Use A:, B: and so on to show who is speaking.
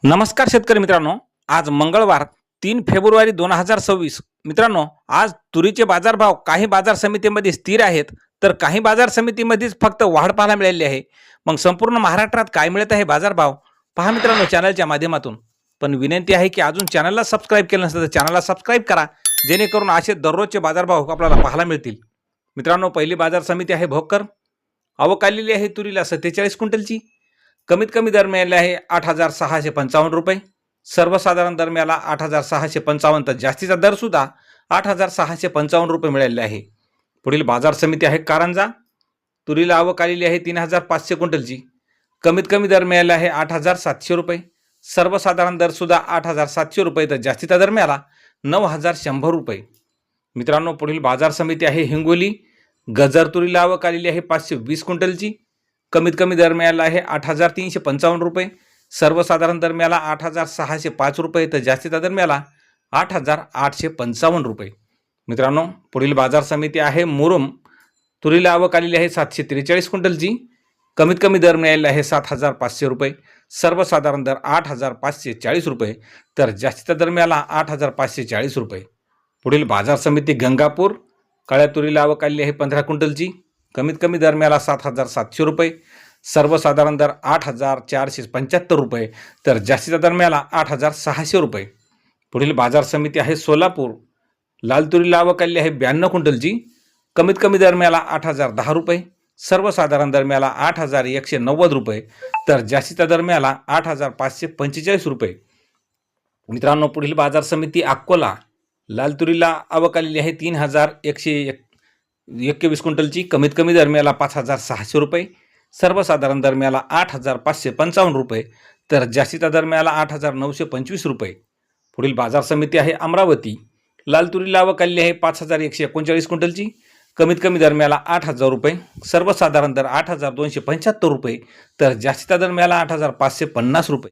A: नमस्कार शेतकरी मित्रांनो, आज मंगळवार 3 फेब्रुवारी 2026. मित्रांनो, आज तुरीचे बाजारभाव काही बाजार समितीमध्ये स्थिर आहेत, तर काही बाजार समितीमध्येच फक्त वाढ पाहायला मिळाली आहे. मग संपूर्ण महाराष्ट्रात काय मिळत आहे बाजारभाव पहा मित्रांनो चॅनलच्या माध्यमातून. पण विनंती आहे की अजून चॅनलला सबस्क्राईब केलं नसेल तर चॅनलला सबस्क्राईब करा, जेणेकरून असे दररोजचे बाजारभाव आपल्याला पाहायला मिळतील. मित्रांनो, पहिली बाजार समिती आहे भोकर. आवक आलेली आहे तुरीला 47 क्विंटलची. कमीत कमी दर मिळाले आहे 8,655 रुपये. सर्वसाधारण दर मिळाला 8,655, तर जास्तीचा दर सुद्धा 8,655 रुपये मिळालेला आहे. पुढील बाजार समिती आहे कारंजा. तुरीला आवक आलेली आहे 3,500 क्विंटलची. कमीत कमी दर मिळाला आहे 8,700 रुपये. सर्वसाधारण दर सुद्धा 8,700 रुपये, तर जास्तीचा दर मिळाला 9,100 रुपये. मित्रांनो, पुढील बाजार समिती आहे हिंगोली. गजर तुरीला आवक आलेली आहे 520 क्विंटलची. कमीत कमी दर मिळाला आहे 8,355 रुपये. सर्वसाधारण दर मिळाला 8,605 रुपये, तर जास्तीचा दर मिळाला 8,855 रुपये. मित्रांनो, पुढील बाजार समिती आहे मुरुम. तुरीला आवक आलेली आहे 743 क्विंटलची. कमीत कमी दर मिळालेला आहे 7,500 रुपये. सर्वसाधारण दर 8,540 रुपये, तर जास्तीचा दर मिळाला 8,540 रुपये. पुढील बाजार समिती गंगापूर. काळ्या तुरीला आवक आलेली आहे 15 क्विंटलची. कमीत कमी दर मिळाला 7,700 रुपये. सर्वसाधारण दर 8,475 रुपये, तर जास्तीचा दर मिळाला 8,600 रुपये. पुढील बाजार समिती आहे सोलापूर. लाल तुरीला आवक आलेली आहे 92 क्विंटलची. कमीत कमी दर मिळाला 8,010 रुपये. सर्वसाधारण दर मिळाला 8,190 रुपये, तर जास्तीचा दर मिळाला 8,545 रुपये. मित्रांनो, पुढील बाजार समिती अकोला. लाल तुरीला आवक आलेली आहे 3,121 क्विंटलची. कमीत कमी दर मिळाला 5,600 रुपये. सर्वसाधारण दर मिळाला 8,555 रुपये, तर जास्तीचा दर मिळाला 8,925 रुपये. पुढील बाजार समिती आहे अमरावती. लाल तुरीला आवक आलेली आहे 5,139 क्विंटलची. कमीत कमी दर मिळाला 8,000 रुपये. सर्वसाधारण दर 8,275 रुपये, तर जास्तीचा दर मिळाला 8,550 रुपये.